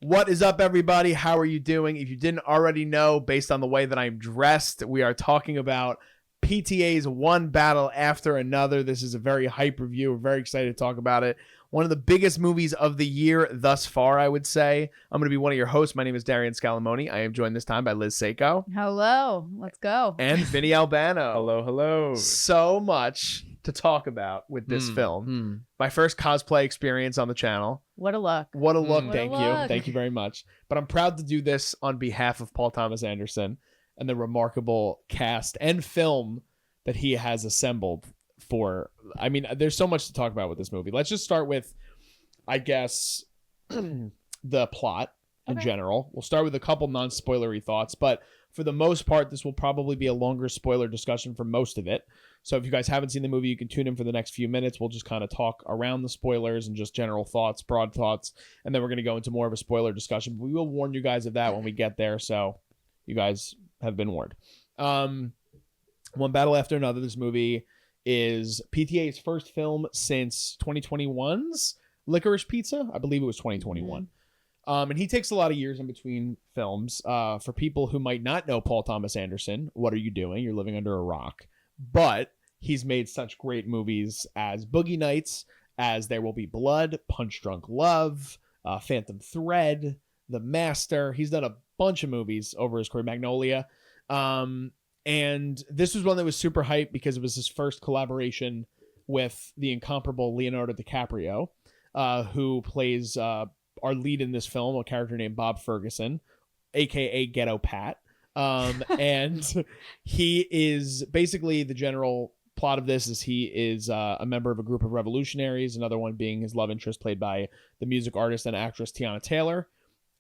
What is up, everybody? How are you doing? If you didn't already know, based on the way that I'm dressed, we are talking about PTA's One Battle After Another. This is a very hype review. We're very excited to talk about it. One of the biggest movies of the year thus far, I would say. I'm going to be one of your hosts. My name is Darian Scalamoni. I am joined this time by Liz Seiko. Hello. Let's go. And Vinny Albano. Hello, hello. So much to talk about with this film. My first cosplay experience on the channel. What a look. What a look. What Thank a you. look. Thank you very much. But I'm proud to do this on behalf of Paul Thomas Anderson and the remarkable cast and film that he has assembled for. I mean, there's so much to talk about with this movie. Let's just start with, I guess, the plot in general. We'll start with a couple non-spoilery thoughts, but for the most part, this will probably be a longer spoiler discussion for most of it. So if you guys haven't seen the movie, you can tune in for the next few minutes. We'll just kind of talk around the spoilers and just general thoughts, broad thoughts, and then we're going to go into more of a spoiler discussion. But we will warn you guys of that when we get there, so you guys have been warned. One Battle After Another. This movie is PTA's first film since 2021's Licorice Pizza. I believe it was 2021. And he takes a lot of years in between films. For people who might not know Paul Thomas Anderson, what are you doing? You're living under a rock. But he's made such great movies as Boogie Nights, as There Will Be Blood, Punch Drunk Love, Phantom Thread, The Master. He's done a bunch of movies over his career, Magnolia. And this was one that was super hyped because it was his first collaboration with the incomparable Leonardo DiCaprio, who plays our lead in this film, a character named Bob Ferguson, aka Ghetto Pat. And he is basically, the general plot of this is he is a member of a group of revolutionaries, another one being his love interest, played by the music artist and actress Tiana Taylor.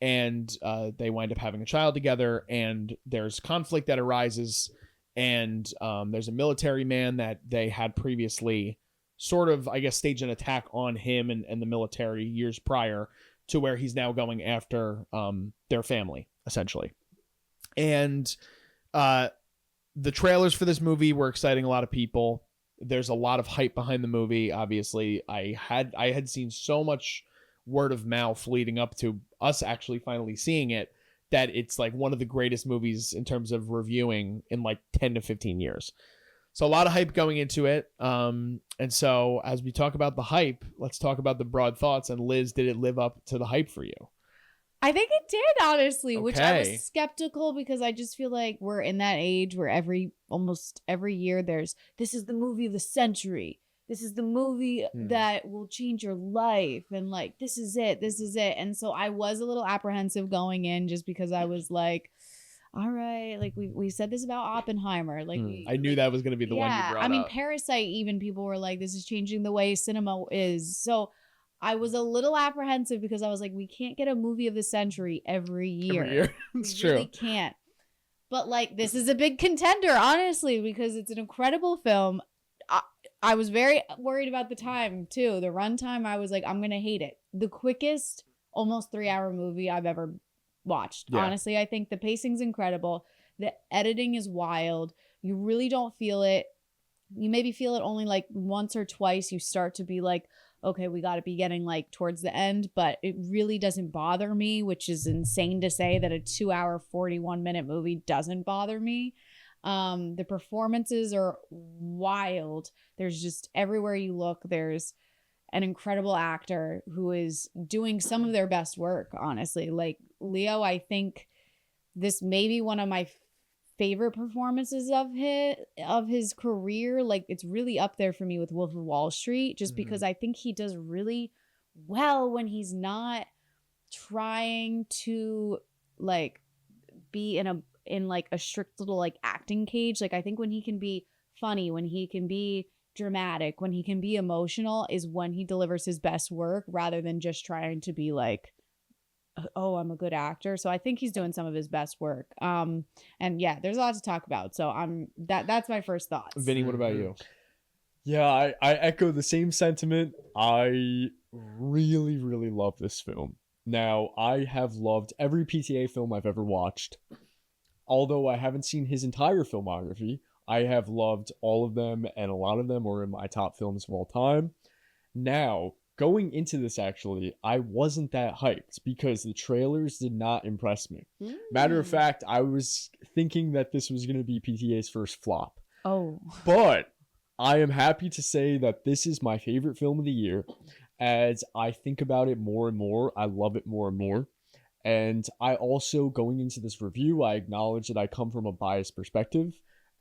And they wind up having a child together, and there's conflict that arises, and there's a military man that they had previously sort of, I guess, staged an attack on him and the military years prior, to where he's now going after their family, essentially. And the trailers for this movie were exciting a lot of people. There's a lot of hype behind the movie. Obviously, I had seen so much word of mouth leading up to us actually finally seeing it, that it's like one of the greatest movies in terms of reviewing in like 10 to 15 years. So a lot of hype going into it. And so as we talk about the hype, let's talk about the broad thoughts. And Liz, did it live up to the hype for you? I think it did, honestly, which I Okay. was skeptical because I just feel like we're in that age where almost every year this is the movie of the century. This is the movie that will change your life. And like, this is it. And so I was a little apprehensive going in, just because I was like, all right, like we said this about Oppenheimer. Like I knew that was going to be the one you brought I mean, up. Parasite, even people were like, this is changing the way cinema is. So I was a little apprehensive because I was like, we can't get a movie of the century every year. Every year. It's We true. really can't. But like, this is a big contender, honestly, because it's an incredible film. I was very worried about the time too. The runtime, I was like, I'm going to hate it. The quickest, almost 3-hour movie I've ever watched. Yeah. Honestly, I think the pacing's incredible. The editing is wild. You really don't feel it. You maybe feel it only like once or twice. You start to be like, okay, we got to be getting like towards the end, but it really doesn't bother me, which is insane to say that a 2-hour, 41-minute movie doesn't bother me. The performances are wild. There's just, everywhere you look, there's an incredible actor who is doing some of their best work, honestly. Like Leo, I think this may be one of my favorite performances of his career. Like, it's really up there for me with Wolf of Wall Street, just because I think he does really well when he's not trying to like be in like a strict little like acting cage. Like, I think when he can be funny, when he can be dramatic, when he can be emotional, is when he delivers his best work, rather than just trying to be like, oh, I'm a good actor. So I think he's doing some of his best work. And yeah, there's a lot to talk about. So that's my first thoughts. Vinny, what about you? Yeah, I echo the same sentiment. I really, really love this film. Now, I have loved every PTA film I've ever watched. Although I haven't seen his entire filmography, I have loved all of them, and a lot of them were in my top films of all time. Now, going into this, actually, I wasn't that hyped because the trailers did not impress me. Matter of fact, I was thinking that this was going to be PTA's first flop. Oh. But I am happy to say that this is my favorite film of the year. As I think about it more and more, I love it more and more. And I also, going into this review, I acknowledge that I come from a biased perspective,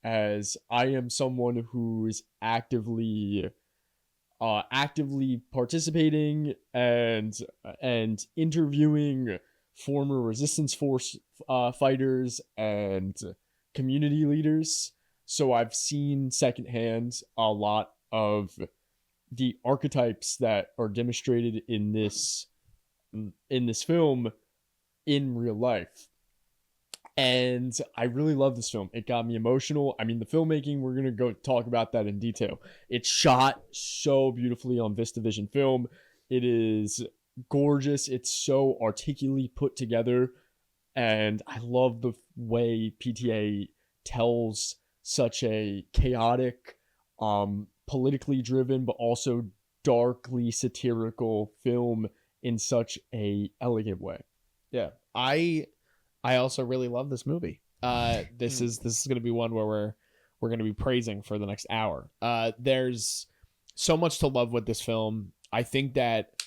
as I am someone who is actively participating and interviewing former resistance force fighters and community leaders. So I've seen secondhand a lot of the archetypes that are demonstrated in this film in real life. And I really love this film. It got me emotional. I mean, the filmmaking, we're going to go talk about that in detail. It's shot so beautifully on VistaVision film. It is gorgeous. It's so articulately put together. And I love the way PTA tells such a chaotic, politically driven, but also darkly satirical film in such a elegant way. Yeah. I also really love this movie. This is going to be one where we're going to be praising for the next hour. There's so much to love with this film. I think that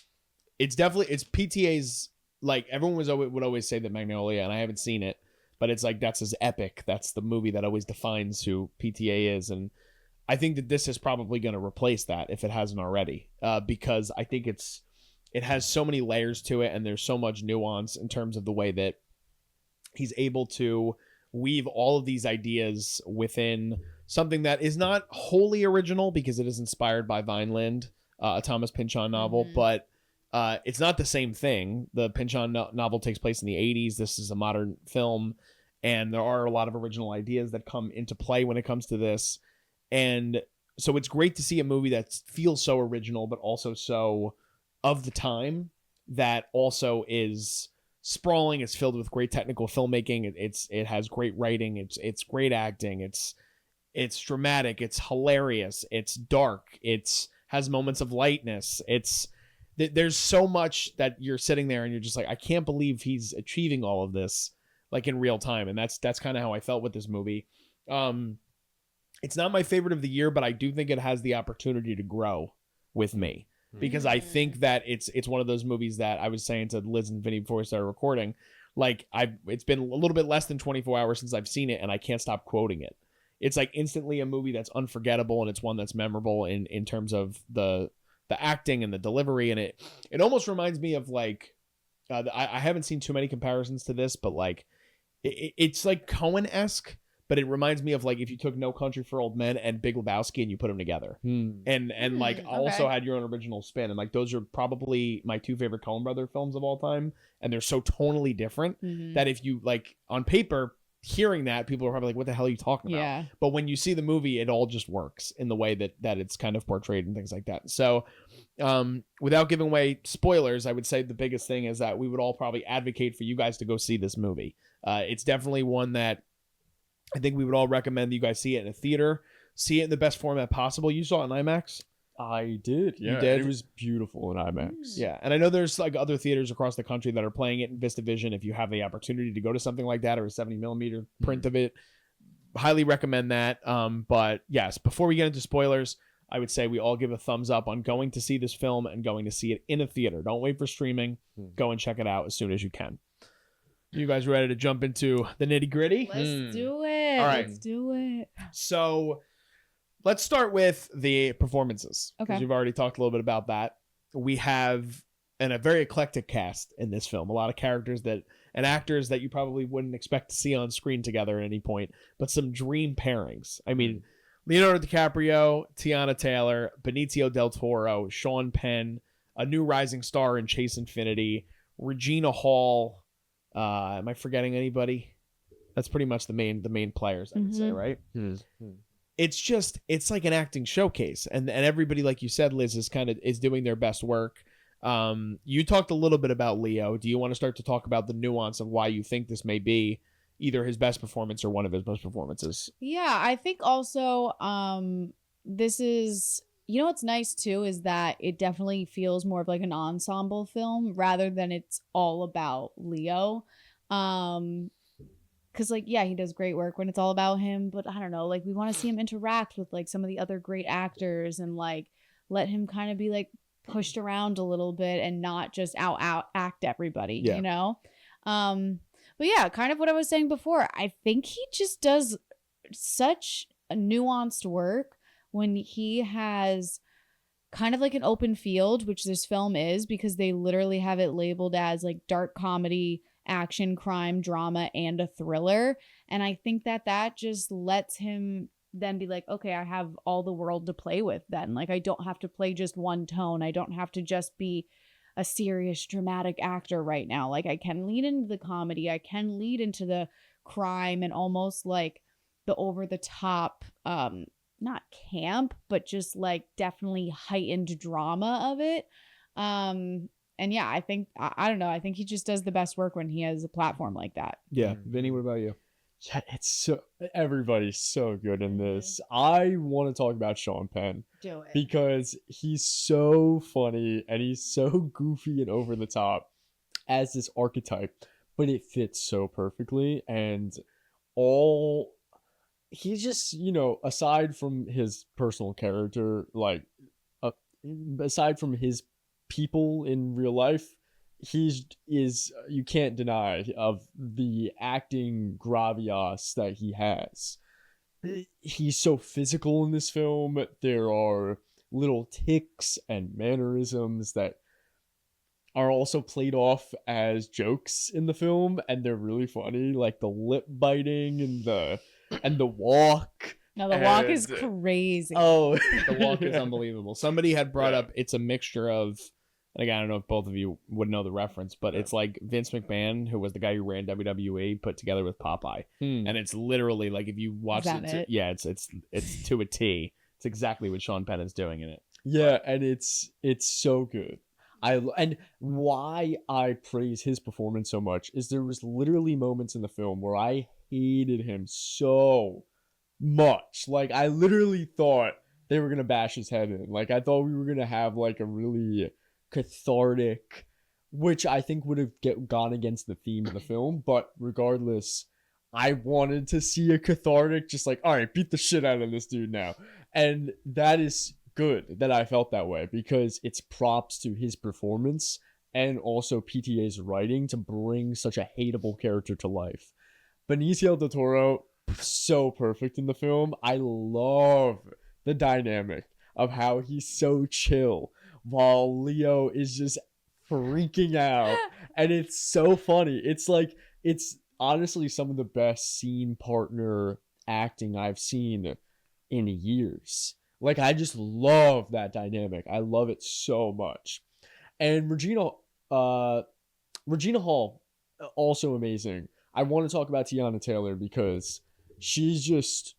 it's PTA's, like, everyone would always say that Magnolia, and I haven't seen it, but it's like that's his epic. That's the movie that always defines who PTA is, and I think that this is probably going to replace that if it hasn't already, because I think it has so many layers to it, and there's so much nuance in terms of the way that he's able to weave all of these ideas within something that is not wholly original because it is inspired by Vineland, a Thomas Pynchon novel, but it's not the same thing. The Pynchon novel takes place in the 80s. This is a modern film, and there are a lot of original ideas that come into play when it comes to this. And so it's great to see a movie that feels so original, but also so of the time, that also is sprawling. It's filled with great technical filmmaking. It has great writing. It's great acting. It's dramatic. It's hilarious. It's dark. It's has moments of lightness. There's so much that you're sitting there and you're just like, I can't believe he's achieving all of this, like, in real time. And that's kind of how I felt with this movie. It's not my favorite of the year, but I do think it has the opportunity to grow with me. Because I think that it's one of those movies that I was saying to Liz and Vinny before we started recording, like, it's been a little bit less than 24 hours since I've seen it, and I can't stop quoting it. It's like instantly a movie that's unforgettable, and it's one that's memorable in terms of the acting and the delivery, and it almost reminds me of, like, I haven't seen too many comparisons to this, but, like, it's like Coen-esque. But it reminds me of, like, if you took No Country for Old Men and Big Lebowski and you put them together, and like also had your own original spin, and like those are probably my two favorite Coen brother films of all time, and they're so tonally different that if you, like, on paper, hearing that, people are probably like, what the hell are you talking about? Yeah. But when you see the movie, it all just works in the way that it's kind of portrayed and things like that. So without giving away spoilers, I would say the biggest thing is that we would all probably advocate for you guys to go see this movie. It's definitely one that I think we would all recommend that you guys see it in a theater, see it in the best format possible. You saw it in IMAX? I did. Yeah, you did? It was beautiful in IMAX. Yeah, and I know there's, like, other theaters across the country that are playing it in VistaVision. If you have the opportunity to go to something like that, or a 70mm print of it, highly recommend that. But yes, before we get into spoilers, I would say we all give a thumbs up on going to see this film and going to see it in a theater. Don't wait for streaming. Go and check it out as soon as you can. You guys ready to jump into the nitty gritty? Let's do it. All right. Let's do it. So let's start with the performances. Okay. Because we've already talked a little bit about that. We have a very eclectic cast in this film. A lot of characters and actors that you probably wouldn't expect to see on screen together at any point, but some dream pairings. I mean, Leonardo DiCaprio, Tiana Taylor, Benicio del Toro, Sean Penn, a new rising star in Chase Infiniti, Regina Hall. Am I forgetting anybody? That's pretty much the main players, I would say, right? It's like an acting showcase, and everybody, like you said, Liz, is doing their best work. You talked a little bit about Leo. Do you want to start to talk about the nuance of why you think this may be either his best performance or one of his best performances? Yeah, I think also this is, you know what's nice too is that it definitely feels more of like an ensemble film rather than it's all about Leo. Because like, yeah, he does great work when it's all about him, but I don't know, like we want to see him interact with like some of the other great actors and like let him kind of be like pushed around a little bit and not just out act everybody, Yeah. you know. But yeah, kind of what I was saying before, I think he just does such a nuanced work when he has kind of like an open field, which this film is, because they literally have it labeled as like dark comedy, action, crime, drama, and a thriller. And I think that just lets him then be like, okay, I have all the world to play with then. Like, I don't have to play just one tone. I don't have to just be a serious, dramatic actor right now. Like, I can lead into the comedy. I can lead into the crime and almost like the over the top, not camp, but just like definitely heightened drama of it. And yeah, I think, I don't know, I think he just does the best work when he has a platform like that. Yeah. Vinny, what about you? Yeah, it's so everybody's so good in this. I want to talk about Sean Penn Do it. because he's so funny and he's so goofy and over the top as this archetype, but it fits so perfectly. And all he's just, aside from his personal character, like aside from his people in real life, you can't deny of the acting gravitas that he has. He's so physical in this film. There are little tics and mannerisms that are also played off as jokes in the film, and they're really funny, like the lip biting and the walk. No, the walk is crazy. Oh, The walk is unbelievable. Somebody had brought up it's a mixture of, and again, I don't know if both of you would know the reference, but it's like Vince McMahon, who was the guy who ran WWE, put together with Popeye. And it's literally like, if you watch it, yeah, it's to a T. It's exactly what Sean Penn is doing in it. Yeah, and it's so good. And why I praise his performance so much is there was literally moments in the film where I hated him so much. Like, I literally thought they were gonna bash his head in. Like, I thought we were gonna have like a really cathartic, which I think would have gone against the theme of the film, but regardless, I wanted to see a cathartic, just like, all right, beat the shit out of this dude now. And that is good that I felt that way, because it's props to his performance and also PTA's writing to bring such a hateable character to life. Benicio del Toro, so perfect in the film. I love the dynamic of how he's so chill while Leo is just freaking out. And it's so funny. It's honestly some of the best scene partner acting I've seen in years. Like, I just love that dynamic. I love it so much. And Regina Hall, also amazing. I want to talk about Tiana Taylor because she's just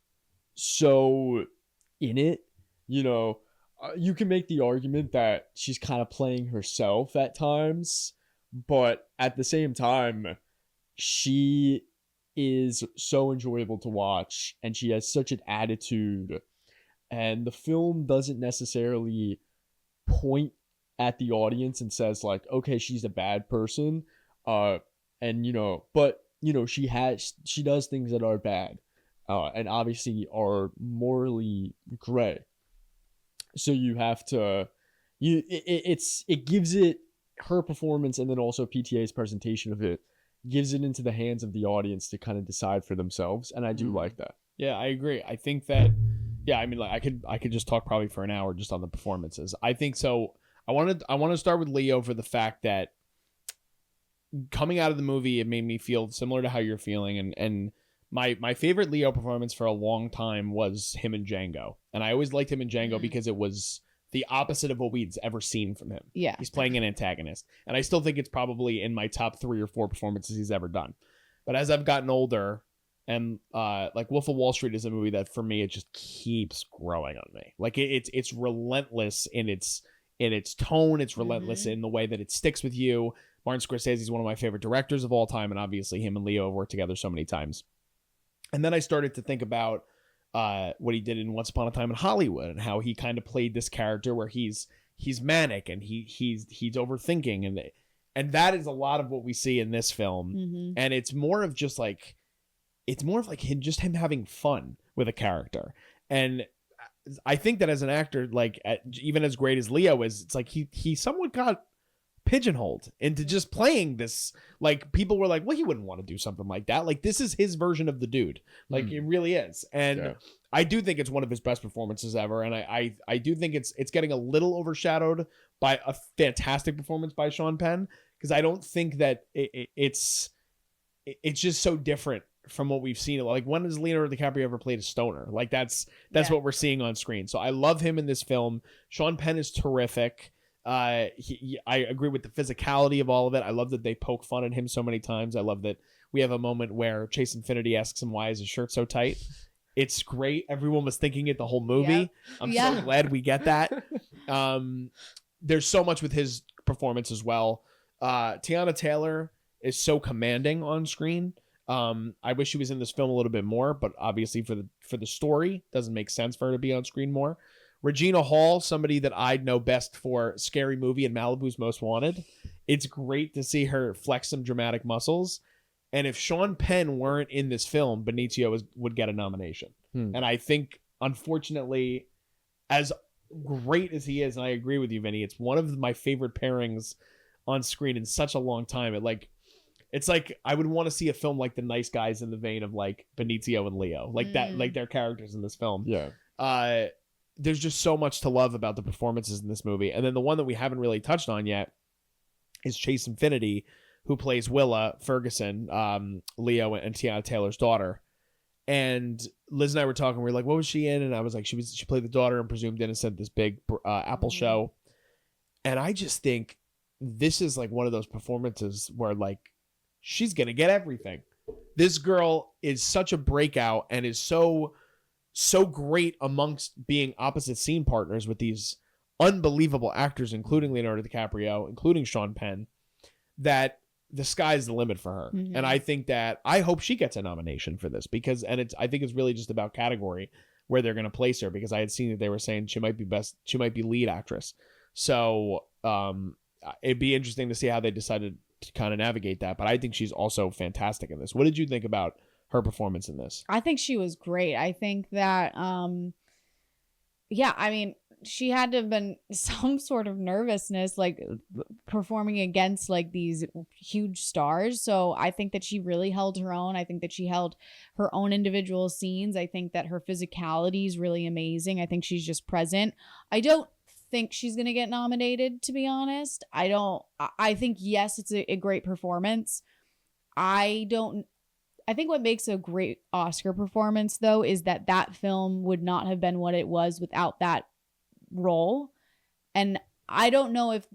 so in it. You can make the argument that she's kind of playing herself at times, but at the same time, she is so enjoyable to watch, and she has such an attitude. And the film doesn't necessarily point at the audience and says like, okay, she's a bad person, but she does things that are bad, and obviously are morally gray. So you have to, it gives it, her performance and then also PTA's presentation of it gives it into the hands of the audience to kind of decide for themselves, and I do like that. Yeah, I agree. I think that, yeah, I mean, like I could just talk probably for an hour just on the performances. I think so. I want to start with Leo for the fact that coming out of the movie, it made me feel similar to how you're feeling, and my favorite Leo performance for a long time was him in Django, and I always liked him in Django because it was the opposite of what we'd ever seen from him. Yeah, he's playing an antagonist, and I still think it's probably in my top 3 or 4 performances he's ever done. But as I've gotten older, and like Wolf of Wall Street is a movie that for me it just keeps growing on me. Like it's relentless in its tone. It's relentless in the way that it sticks with you. Martin Scorsese is one of my favorite directors of all time, and obviously him and Leo have worked together so many times. And then I started to think about what he did in Once Upon a Time in Hollywood, and how he kind of played this character where he's manic and he's overthinking, and that is a lot of what we see in this film. Mm-hmm. And it's more of him having fun with a character. And I think that as an actor, like even as great as Leo is, it's like he somewhat got pigeonholed into just playing this. Like people were like, well, he wouldn't want to do something like that. Like this is his version of the dude. Like it really is. And I do think it's one of his best performances ever. And I do think it's getting a little overshadowed by a fantastic performance by Sean Penn, because I don't think that it's just so different from what we've seen. Like, when has Leonardo DiCaprio ever played a stoner? Like that's what we're seeing on screen. So I love him in this film. Sean Penn is terrific. I agree with the physicality of all of it. I love that they poke fun at him so many times. I love that we have a moment where Chase Infiniti asks him why is his shirt so tight. It's great. Everyone was thinking it the whole movie. Yep. I'm so glad we get that. There's so much with his performance as well. Tiana Taylor is so commanding on screen. I wish she was in this film a little bit more, but obviously for the story, doesn't make sense for her to be on screen more. Regina Hall, somebody that I'd know best for Scary Movie and Malibu's Most Wanted. It's great to see her flex some dramatic muscles. And if Sean Penn weren't in this film, Benicio would get a nomination. And I think, unfortunately, as great as he is, and I agree with you, Vinny, it's one of my favorite pairings on screen in such a long time. It's like I would want to see a film like The Nice Guys in the vein of like Benicio and Leo, like that, like their characters in this film. Yeah. There's just so much to love about the performances in this movie. And then the one that we haven't really touched on yet is Chase Infiniti, who plays Willa Ferguson, Leo and Tiana Taylor's daughter. And Liz and I were talking. We were like, "What was she in?" And I was like, "She played the daughter in Presumed Innocent, this big Apple show." And I just think this is like one of those performances where like she's gonna get everything. This girl is such a breakout and is so great amongst being opposite scene partners with these unbelievable actors, including Leonardo DiCaprio, including Sean Penn, that the sky's the limit for her. And I hope she gets a nomination for this, because I think it's really just about category where they're going to place her, because I had seen that they were saying she might be lead actress. So it'd be interesting to see how they decided to kind of navigate that. But I think she's also fantastic in this. What did you think about her performance in this? I think she was great. I think that, she had to have been some sort of nervousness, like performing against like these huge stars. So I think that she really held her own. I think that she held her own individual scenes. I think that her physicality is really amazing. I think she's just present. I don't think she's going to get nominated, to be honest. I think, yes, it's a great performance. I think what makes a great Oscar performance, though, is that film would not have been what it was without that role. And I don't know if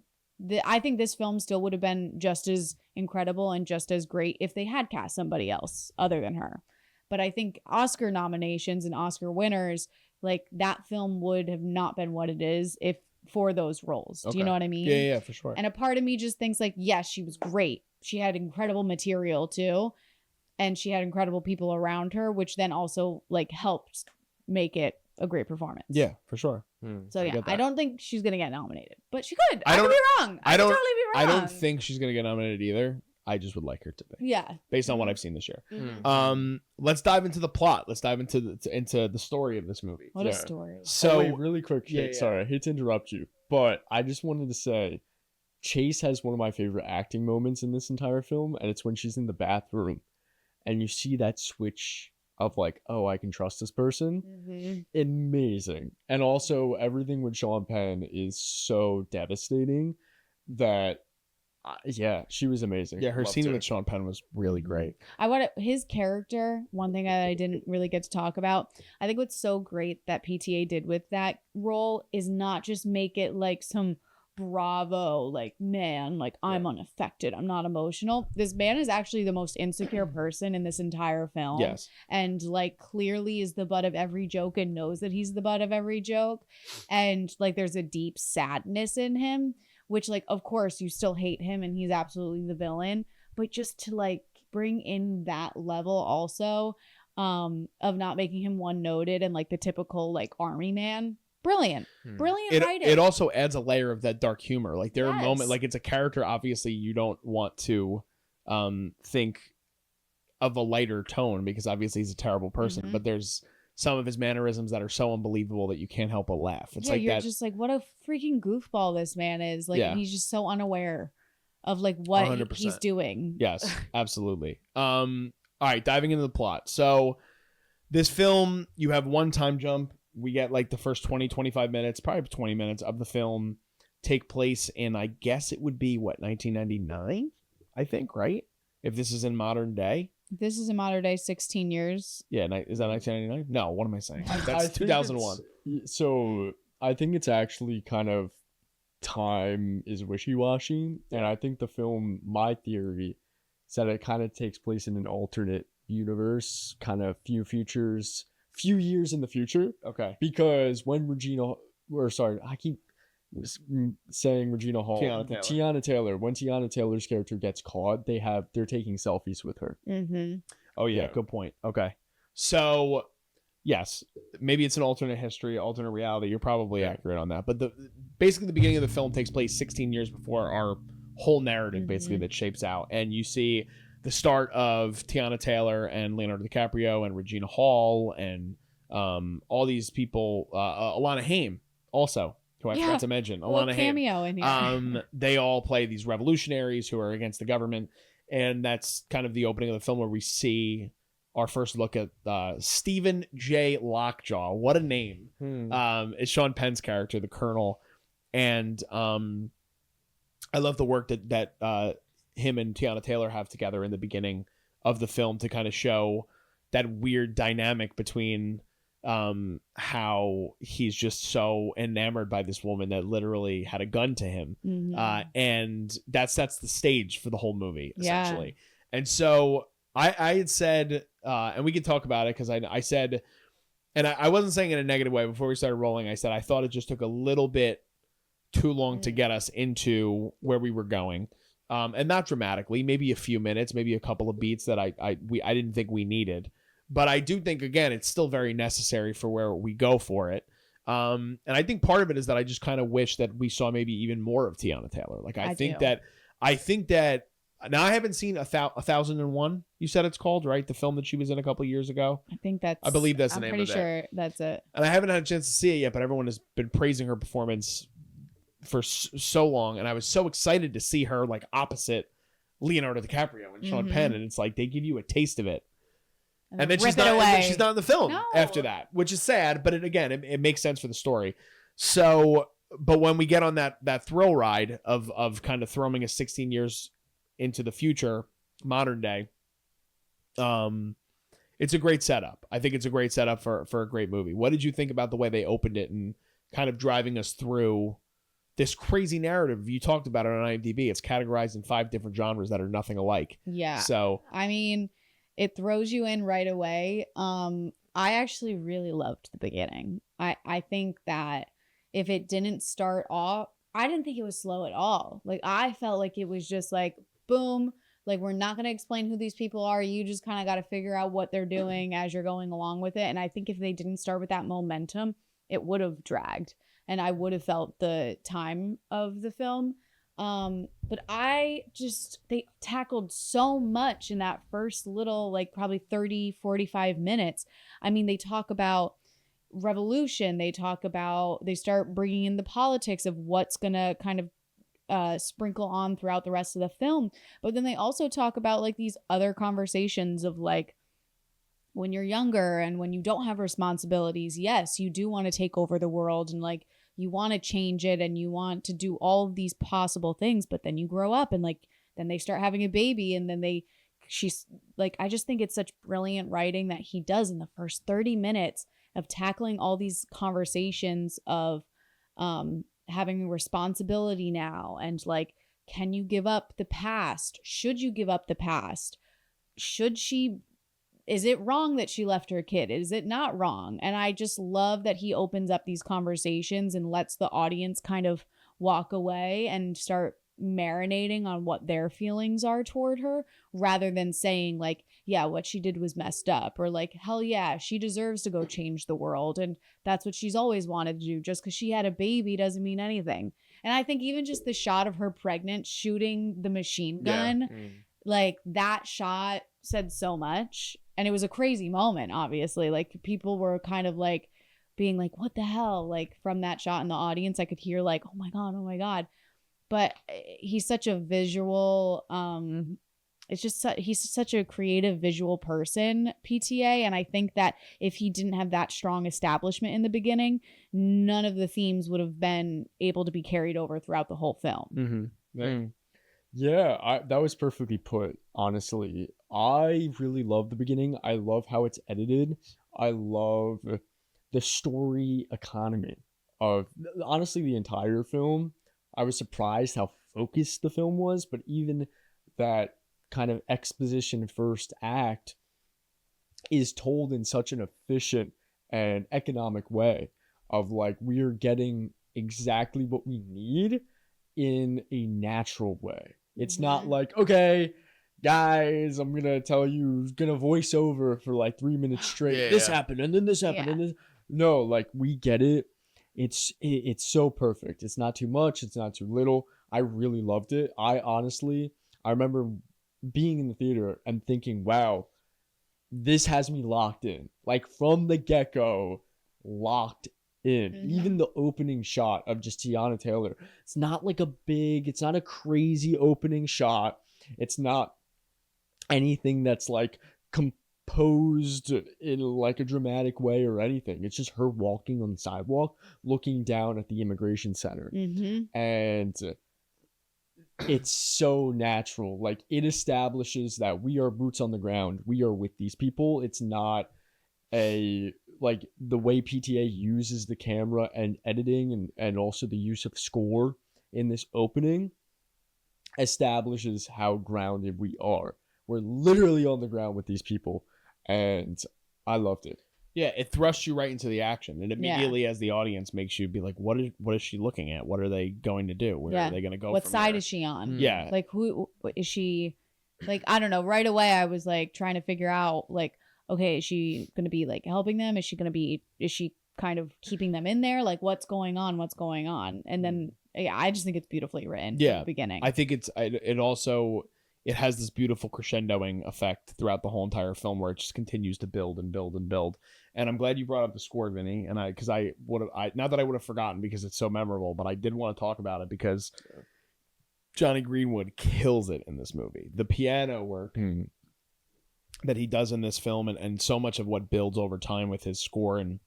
I think this film still would have been just as incredible and just as great if they had cast somebody else other than her. But I think Oscar nominations and Oscar winners, like that film would have not been what it is if for those roles. Do you know what I mean? Yeah, for sure. And a part of me just thinks like, yes, she was great. She had incredible material too. And she had incredible people around her, which then also like helped make it a great performance. Yeah, for sure. So yeah, I don't think she's gonna get nominated, but she could. I could be wrong. I could totally be wrong. I don't think she's gonna get nominated either. I just would like her to be. Yeah. Based on what I've seen this year. Let's dive into the plot. Let's dive into the story of this movie. What a story. So wait, really quick. Sorry, I hate to interrupt you, but I just wanted to say, Chase has one of my favorite acting moments in this entire film, and it's when she's in the bathroom, and you see that switch of like, oh, I can trust this person. Amazing. And also everything with Sean Penn is so devastating that she was amazing. Yeah, her scene with Sean Penn was really great. His character, one thing that I didn't really get to talk about, I think what's so great that PTA did with that role is not just make it like some bravo, like, man, like I'm unaffected, I'm not emotional. This man is actually the most insecure person in this entire film. Yes. And like clearly is the butt of every joke and knows that he's the butt of every joke. And like there's a deep sadness in him, which like of course you still hate him and he's absolutely the villain, but just to like bring in that level also, of not making him one noted and like the typical like army man. Brilliant. Brilliant writing. It also adds a layer of that dark humor. Like there are Yes. moments, like it's a character obviously you don't want to think of a lighter tone because obviously he's a terrible person, but there's some of his mannerisms that are so unbelievable that you can't help but laugh. It's like you're that. just like, what a freaking goofball this man is. Like, Yeah. he's just so unaware of like what 100%. he's doing. Yes, absolutely. All right, diving into the plot. So this film, you have one time jump. We get like the first 20, 25 minutes, probably 20 minutes of the film take place in, I guess it would be, what, 1999? I think, right? If this is in modern day. This is in modern day, 16 years. Yeah, is that 1999? No, what am I saying? I That's think 2001. So I think it's actually kind of time is wishy-washy. And I think the film, my theory, is that it kind of takes place in an alternate universe, kind of few years in the future. Okay. Because when I keep saying Regina Hall. Tiana Taylor. When Tiana Taylor's character gets caught, they're taking selfies with her. Oh, yeah, good point. Okay. So, yes, maybe it's an alternate history, alternate reality. You're probably accurate on that. But basically the beginning of the film takes place 16 years before our whole narrative, basically, that shapes out. And you see the start of Tiana Taylor and Leonardo DiCaprio and Regina Hall and all these people, Alana Haim also, who I forgot to mention. Alana Haim. Cameo in here. They all play these revolutionaries who are against the government. And that's kind of the opening of the film where we see our first look at Stephen J. Lockjaw. What a name. Is Sean Penn's character, the Colonel. And I love the work that him and Tiana Taylor have together in the beginning of the film to kind of show that weird dynamic between how he's just so enamored by this woman that literally had a gun to him. And that sets the stage for the whole movie, essentially. And so I had said, and we could talk about it because I said, and I wasn't saying in a negative way before we started rolling. I said I thought it just took a little bit too long to get us into where we were going. And not dramatically, maybe a few minutes, maybe a couple of beats that I didn't think we needed. But I do think, again, it's still very necessary for where we go for it. And I think part of it is that I just kind of wish that we saw maybe even more of Tiana Taylor. Like, I think that now I haven't seen 1001. You said it's called, right? The film that she was in a couple of years ago. I believe that's the name of it. I'm pretty sure that's it. And I haven't had a chance to see it yet, but everyone has been praising her performance for so long. And I was so excited to see her like opposite Leonardo DiCaprio and Sean Penn. And it's like, they give you a taste of it. And then she's not in the film after that, which is sad. But it makes sense for the story. So, but when we get on that thrill ride of kind of throwing us 16 years into the future, modern day, it's a great setup. I think it's a great setup for a great movie. What did you think about the way they opened it and kind of driving us through this crazy narrative? You talked about it on IMDb. It's categorized in 5 different genres that are nothing alike. Yeah. So, I mean, it throws you in right away. I actually really loved the beginning. I think that if it didn't start off, I didn't think it was slow at all. Like, I felt like it was just like, boom, like, we're not going to explain who these people are. You just kind of got to figure out what they're doing as you're going along with it. And I think if they didn't start with that momentum, it would have dragged. And I would have felt the time of the film. But they tackled so much in that first little, like, probably 30, 45 minutes. I mean, they talk about revolution. They start bringing in the politics of what's going to kind of sprinkle on throughout the rest of the film. But then they also talk about like these other conversations of like, when you're younger and when you don't have responsibilities, yes, you do want to take over the world and like you want to change it and you want to do all of these possible things, but then you grow up and like then they start having a baby and then she's like, I just think it's such brilliant writing that he does in the first 30 minutes of tackling all these conversations of having a responsibility now and like, can you give up the past? Should you give up the past? Is it wrong that she left her kid? Is it not wrong? And I just love that he opens up these conversations and lets the audience kind of walk away and start marinating on what their feelings are toward her, rather than saying like, yeah, what she did was messed up, or like, hell yeah, she deserves to go change the world, and that's what she's always wanted to do. Just because she had a baby doesn't mean anything. And I think even just the shot of her pregnant shooting the machine gun, like that shot said so much. And it was a crazy moment, obviously. Like people were kind of like being like, what the hell? Like from that shot in the audience, I could hear like, oh my God, oh my God. But he's such a visual, he's such a creative visual person, PTA. And I think that if he didn't have that strong establishment in the beginning, none of the themes would have been able to be carried over throughout the whole film. Yeah, that was perfectly put, honestly. I really love the beginning. I love how it's edited. I love the story economy of, honestly, the entire film. I was surprised how focused the film was, but even that kind of exposition first act is told in such an efficient and economic way of like, we're getting exactly what we need in a natural way. It's not like, okay, guys, I'm gonna tell you, gonna voice over for like 3 minutes straight. This happened and then this happened and this. No, like we get it. It's so perfect. It's not too much. It's not too little. I really loved it. I remember being in the theater and thinking, wow, this has me locked in. Like from the get-go, locked in. Even the opening shot of just Teyana Taylor. It's not like it's not a crazy opening shot. It's not anything that's like composed in like a dramatic way or anything. It's just her walking on the sidewalk, looking down at the immigration center. And it's so natural. Like it establishes that we are boots on the ground. We are with these people. It's not like the way PTA uses the camera and editing and also the use of score in this opening establishes how grounded we are. We're literally on the ground with these people, and I loved it. Yeah, it thrusts you right into the action, and immediately as the audience makes you be like, what is she looking at? What are they going to do? Where are they going to go? What side is she on? Yeah. Like who is she? Like, I don't know. Right away, I was like trying to figure out like, okay, is she going to be like helping them? Is she kind of keeping them in there? Like what's going on? And then, I just think it's beautifully written from the beginning. I think it has this beautiful crescendoing effect throughout the whole entire film where it just continues to build and build and build. And I'm glad you brought up the score, Vinny. And not that I would have forgotten because it's so memorable, but I did want to talk about it because Johnny Greenwood kills it in this movie. The piano work that he does in this film and so much of what builds over time with his score and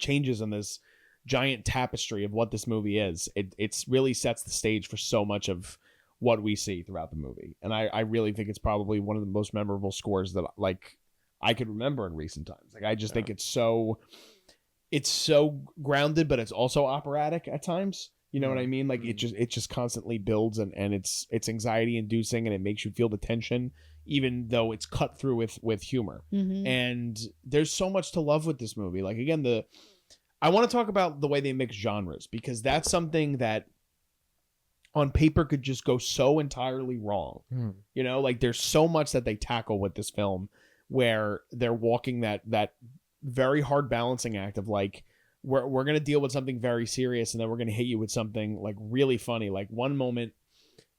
changes in this giant tapestry of what this movie is. It's really sets the stage for so much of what we see throughout the movie. And I really think it's probably one of the most memorable scores that like I could remember in recent times. Like I just think it's so grounded, but it's also operatic at times. You know what I mean? Like it just constantly builds and it's anxiety inducing and it makes you feel the tension, even though it's cut through with humor. And there's so much to love with this movie. Like again, I want to talk about the way they mix genres because that's something that on paper could just go so entirely wrong. You know, like there's so much that they tackle with this film where they're walking that very hard balancing act of like, we're going to deal with something very serious and then we're going to hit you with something like really funny. Like one moment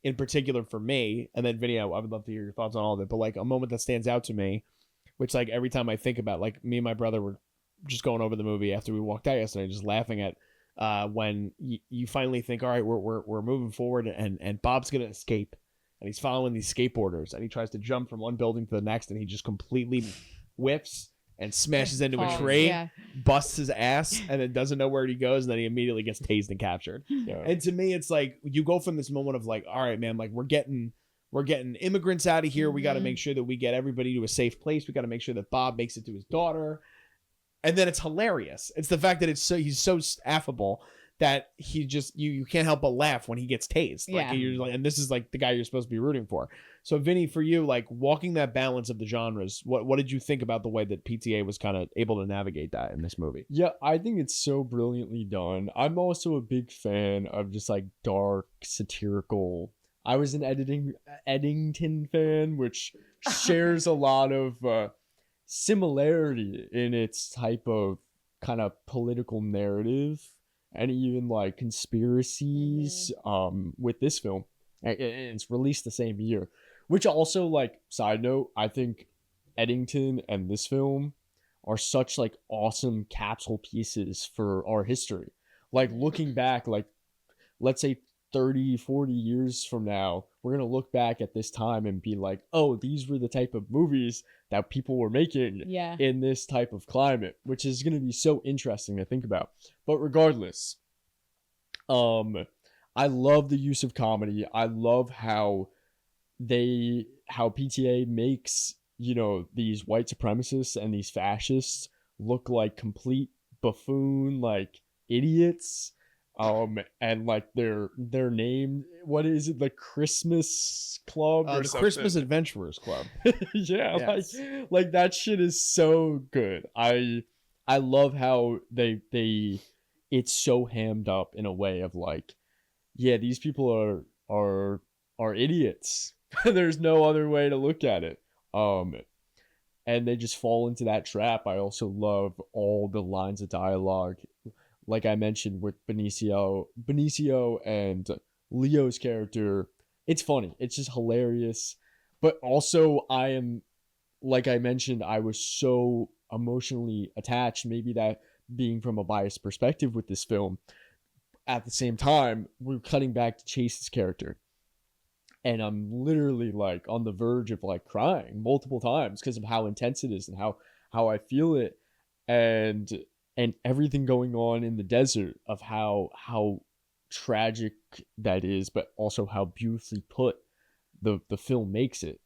in particular for me, and then Vinny, I would love to hear your thoughts on all of it, but like a moment that stands out to me, which like every time I think about, like me and my brother were just going over the movie after we walked out yesterday, just laughing at when you finally think, all right, we're moving forward and Bob's going to escape and he's following these skateboarders and he tries to jump from one building to the next and he just completely whiffs and smashes into a tree, busts his ass, and then doesn't know where he goes, and then he immediately gets tased and captured. And to me, it's like you go from this moment of like, all right, man, like we're getting immigrants out of here. We got to make sure that we get everybody to a safe place. We got to make sure that Bob makes it to his daughter. And then it's hilarious. It's the fact that he's so affable that he just you can't help but laugh when he gets tased. Like Yeah. you're like, and this is like the guy you're supposed to be rooting for. So Vinny, for you, like walking that balance of the genres, what did you think about the way that PTA was kind of able to navigate that in this movie? Yeah, I think it's so brilliantly done. I'm also a big fan of just like dark, satirical. I was an Eddington fan, which shares a lot of similarity in its type of kind of political narrative and even like conspiracies with this film. And it's released the same year, which also, like, side note, I think Eddington and this film are such like awesome capsule pieces for our history. Like looking back, like let's say 30, 40 years from now, we're going to look back at this time and be like, oh, these were the type of movies that people were making in this type of climate, which is going to be so interesting to think about. But regardless, I love the use of comedy. I love how PTA makes, you know, these white supremacists and these fascists look like complete buffoon, like idiots. And like their name, what is it, the Christmas Club or the something? Christmas Adventurers Club. Yeah, Yes. like that shit is so good. I love how they it's so hammed up in a way of like, yeah, these people are idiots. There's no other way to look at it. And they just fall into that trap. I also love all the lines of dialogue, like I mentioned with Benicio and Leo's character. It's funny. It's just hilarious. But also like I mentioned, I was so emotionally attached, maybe that being from a biased perspective with this film. At the same time, we're cutting back to Chase's character. And I'm literally like on the verge of like crying multiple times because of how intense it is and how I feel it. And everything going on in the desert, of how tragic that is, but also how beautifully put the film makes it.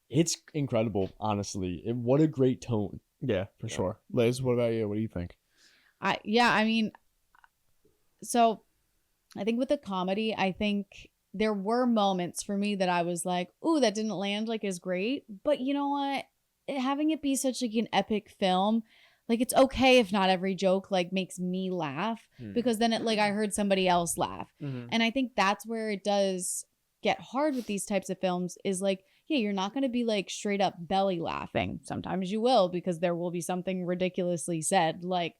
It's incredible, honestly. What a great tone. Yeah, for sure. Liz, what about you? What do you think? I mean, so I think with the comedy, I think there were moments for me that I was like, ooh, that didn't land like as great. But you know what? Having it be such like an epic film, like it's okay if not every joke like makes me laugh, because then it like I heard somebody else laugh. And I think that's where it does get hard with these types of films, is like, yeah, you're not going to be like straight up belly laughing. Sometimes you will, because there will be something ridiculously said, like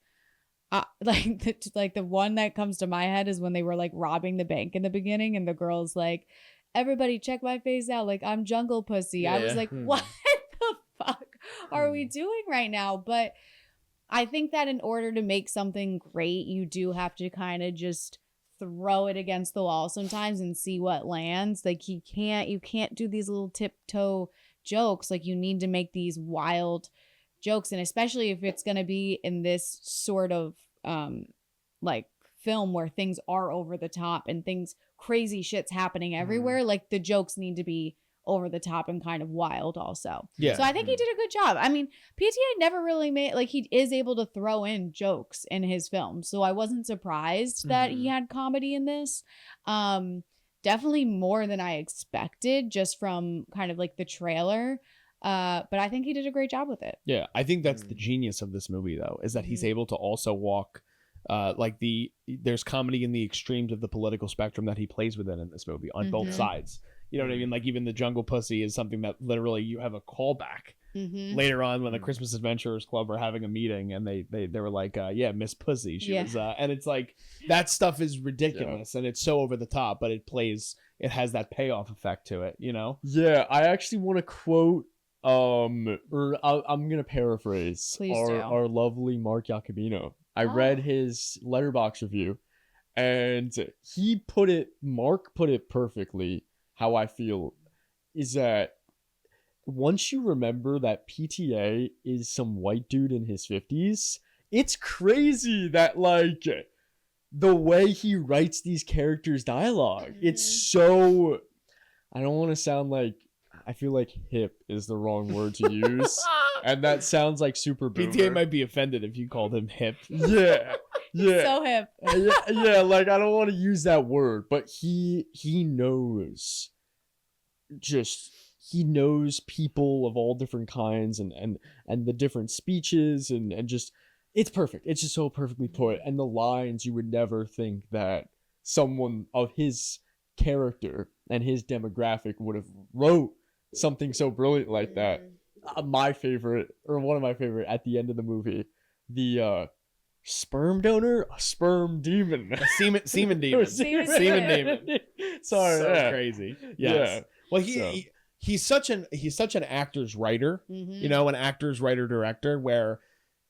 the one that comes to my head is when they were like robbing the bank in the beginning and the girl's like, everybody check my face out, like I'm jungle pussy. I was like, what the fuck are we doing right now? But I think that in order to make something great, you do have to kind of just throw it against the wall sometimes and see what lands. Like you can't do these little tiptoe jokes. Like you need to make these wild jokes, and especially if it's going to be in this sort of like film where things are over the top and things, crazy shit's happening everywhere, like the jokes need to be over the top and kind of wild also. Yeah. So I think he did a good job. I mean, PTA never really made, like, he is able to throw in jokes in his films, so I wasn't surprised that he had comedy in this. Definitely more than I expected just from kind of like the trailer. But I think he did a great job with it. Yeah, I think that's the genius of this movie, though, is that he's able to also walk there's comedy in the extremes of the political spectrum that he plays within in this movie on both sides. You know what I mean? Like even the jungle pussy is something that literally you have a callback later on when the Christmas Adventurers Club are having a meeting and they were like, yeah, Miss Pussy. She was, and it's like that stuff is ridiculous and it's so over the top, but it has that payoff effect to it, you know? Yeah, I actually want to quote, I'm gonna paraphrase our lovely Mark Jacobino. I read his Letterboxd review, and Mark put it perfectly. How I feel is that once you remember that PTA is some white dude in his 50s, it's crazy that like the way he writes these characters' dialogue. It's so, I don't want to sound like, I feel like hip is the wrong word to use. And that sounds like super boomer. PTA might be offended if you called him hip. Yeah. Yeah. So hip. Yeah, like I don't want to use that word, but he knows, just he knows people of all different kinds and the different speeches and just it's perfect. It's just so perfectly put, and the lines you would never think that someone of his character and his demographic would have wrote something so brilliant like that. My favorite, or one of my favorite, at the end of the movie, the sperm donor, a sperm demon, A semen demon. Semen demon. Sorry, So yeah. crazy. Yes. Yeah. Well, So. he's such an actor's writer, Mhm. you know, an actor's writer director, where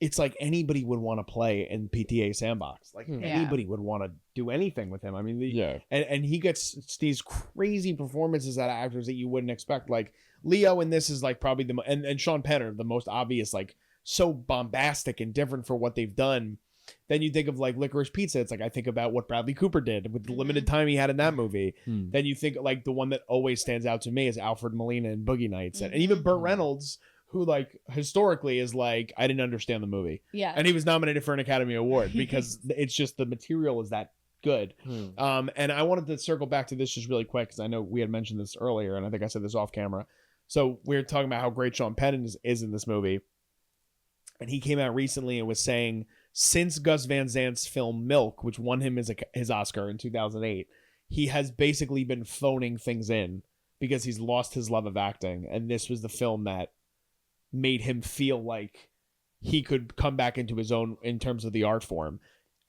it's like anybody would want to play in PTA Sandbox. Like Yeah. anybody would want to do anything with him. I mean, Yeah. and he gets these crazy performances out of actors that you wouldn't expect. Like Leo in this is like probably and Sean Penn are the most obvious, like so bombastic and different for what they've done. Then you think of like Licorice Pizza. It's like I think about what Bradley Cooper did with the limited time he had in that movie. Then you think like the one that always stands out to me is Alfred Molina in Boogie Nights, and even Burt Reynolds, who like historically is like I didn't understand the movie, Yeah. and he was nominated for an Academy Award because it's just the material is that good. And I wanted to circle back to this just really quick because I know we had mentioned this earlier, and I think I said this off camera. So we were talking about how great Sean Penn is in this movie, and he came out recently and was saying since Gus Van Sant's film Milk, which won him his Oscar in 2008, he has basically been phoning things in because he's lost his love of acting, and this was the film that made him feel like he could come back into his own in terms of the art form.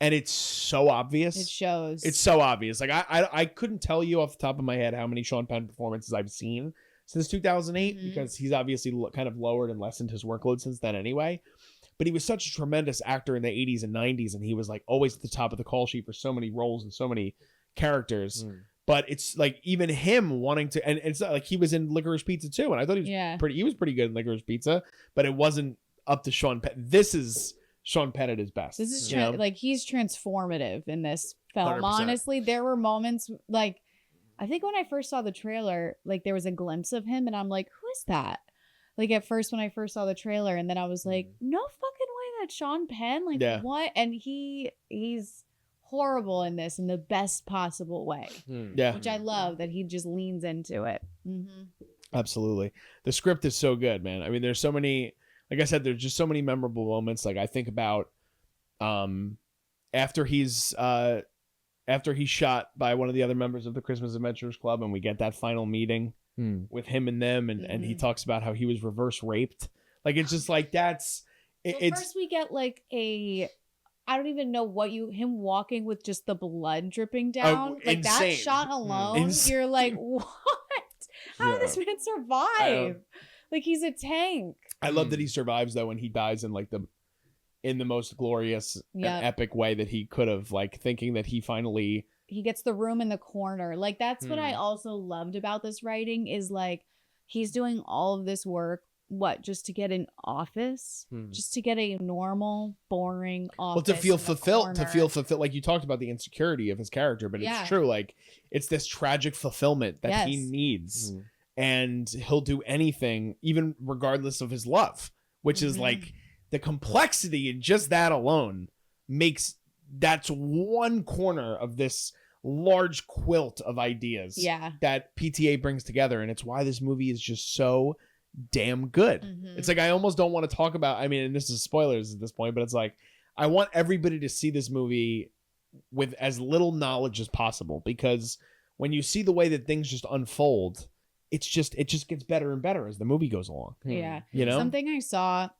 And it's so obvious. It shows. It's so obvious. Like I couldn't tell you off the top of my head how many Sean Penn performances I've seen since 2008 because he's obviously kind of lowered and lessened his workload since then anyway. But he was such a tremendous actor in the 80s and 90s, and he was like always at the top of the call sheet for so many roles and so many characters. But it's like even him wanting to, and it's not like he was in Licorice Pizza too, and I thought he was he was pretty good in Licorice Pizza, but it wasn't up to Sean Penn. This is Sean Penn at his best. This is like he's transformative in this film. 100%. Honestly, there were moments like I think when I first saw the trailer, like there was a glimpse of him, and I'm like, who is that? Like at first when I first saw the trailer, and then I was like, no fucking way, that's Sean Penn. Like what? And he's horrible in this in the best possible way. Yeah, which I love that he just leans into it. Absolutely. The script is so good, man. I mean, there's so many. Like I said, there's just so many memorable moments. Like I think about after he's shot by one of the other members of the Christmas Adventurers Club, and we get that final meeting with him and them, and he talks about how he was reverse raped. Like it's just like that's it's first we get like I don't even know him walking with just the blood dripping down. Like insane. that shot alone, you're like, what? How did this man survive? Like he's a tank. I love that he survives though, and he dies in like in the most glorious and epic way that he could have, like thinking that he finally gets the room in the corner. Like that's what I also loved about this writing is like he's doing all of this work just to get an office, just to get a normal, boring office. Well, to feel fulfilled, like you talked about the insecurity of his character, but it's true. Like it's this tragic fulfillment that he needs, and he'll do anything, even regardless of his love, which is like the complexity in just that alone makes that's one corner of this large quilt of ideas that PTA brings together, and it's why this movie is just so damn good. It's like I almost don't want to talk about, I mean, and this is spoilers at this point, but it's like I want everybody to see this movie with as little knowledge as possible, because when you see the way that things just unfold, it just gets better and better as the movie goes along. You know, something I saw,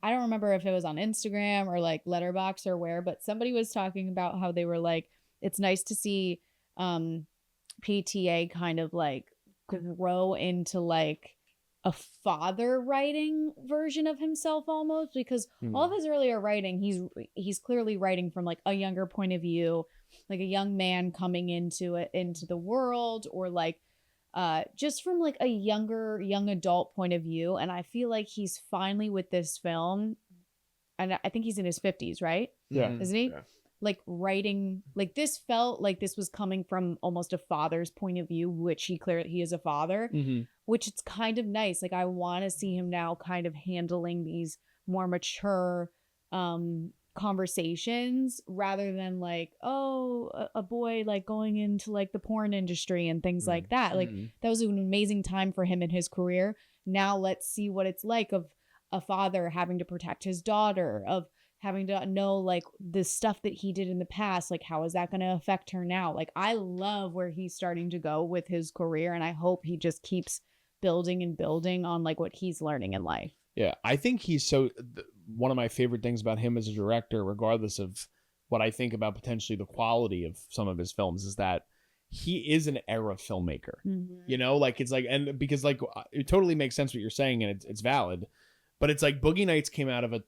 I don't remember if it was on Instagram or like Letterboxd or where, but somebody was talking about how they were like, it's nice to see PTA kind of like grow into like a father writing version of himself almost, because all of his earlier writing, he's clearly writing from like a younger point of view, like a young man coming into the world, or like just from like a young adult point of view. And I feel like he's finally with this film, and I think he's in his 50s, right? Yeah. Isn't he? Yeah. Like writing, like this felt like this was coming from almost a father's point of view, which he is a father, which it's kind of nice. Like I want to see him now kind of handling these more mature conversations rather than like, oh, a boy like going into like the porn industry and things like that. Like that was an amazing time for him in his career. Now let's see what it's like of a father having to protect his daughter, of having to know like the stuff that he did in the past, like how is that going to affect her now? Like I love where he's starting to go with his career, and I hope he just keeps building and building on like what he's learning in life. Yeah, I think he's one of my favorite things about him as a director, regardless of what I think about potentially the quality of some of his films, is that he is an era filmmaker. You know, like it's like, and because like it totally makes sense what you're saying, and it's valid, but it's like Boogie Nights came out of a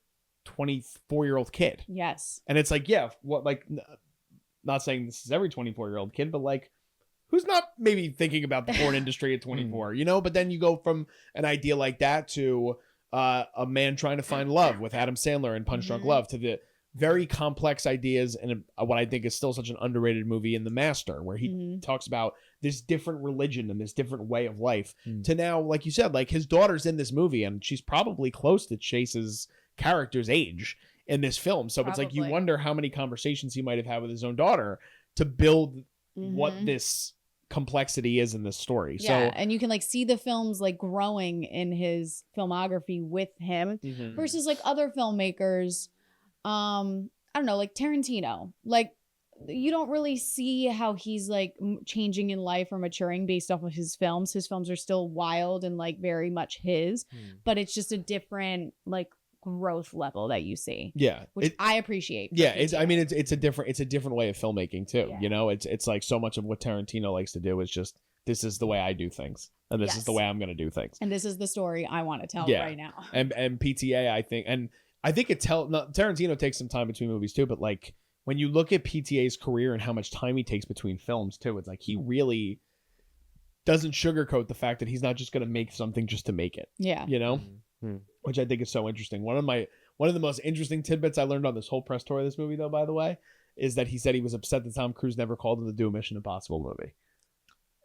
24-year-old kid. Yes. And it's like, yeah, what, like, not saying this is every 24-year-old kid, but like, who's not maybe thinking about the porn industry at 24, you know? But then you go from an idea like that to a man trying to find love with Adam Sandler and Punch Drunk Love, to the very complex ideas and what I think is still such an underrated movie in The Master, where he talks about this different religion and this different way of life, to now, like you said, like his daughter's in this movie and she's probably close to Chase's character's age in this film. So it's like, you wonder how many conversations he might have had with his own daughter to build what this complexity is in this story. Yeah, so and you can like see the films like growing in his filmography with him versus like other filmmakers. I don't know, like Tarantino. Like you don't really see how he's like changing in life or maturing based off of his films. His films are still wild and like very much his, but it's just a different like growth level that you see. Yeah, which I appreciate. Yeah, it's a different way of filmmaking too. Yeah. You know, it's like so much of what Tarantino likes to do is just, this is the way I do things, and this is the way I'm going to do things, and this is the story I want to tell right now. And PTA, I think Tarantino takes some time between movies too, but like when you look at PTA's career and how much time he takes between films too, it's like he really doesn't sugarcoat the fact that he's not just going to make something just to make it. Yeah, you know. Which I think is so interesting. One of the most interesting tidbits I learned on this whole press tour of this movie, though, by the way, is that he said he was upset that Tom Cruise never called him to do a Mission Impossible movie.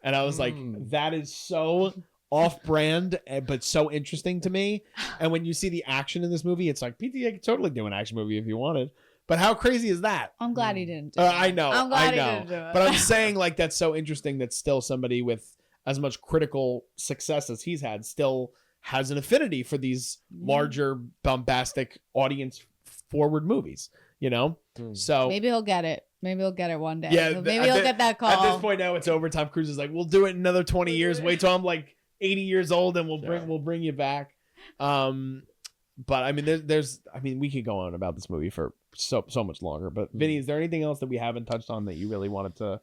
And I was like, that is so off-brand, but so interesting to me. And when you see the action in this movie, it's like, PTA could totally do an action movie if he wanted. But how crazy is that? I'm glad he didn't do it. I know. I'm glad he didn't do it. But I'm saying, like, that's so interesting that still somebody with as much critical success as he's had still has an affinity for these larger, bombastic, audience forward movies, you know? So maybe he'll get it. Maybe he'll get it one day. Yeah, maybe he'll get that call. At this point now, it's over. Tom Cruise is like, we'll do it in another 20 years. Wait till I'm like 80 years old, and we'll bring you back. But I mean, we could go on about this movie for so much longer. But Vinny, is there anything else that we haven't touched on that you really wanted to?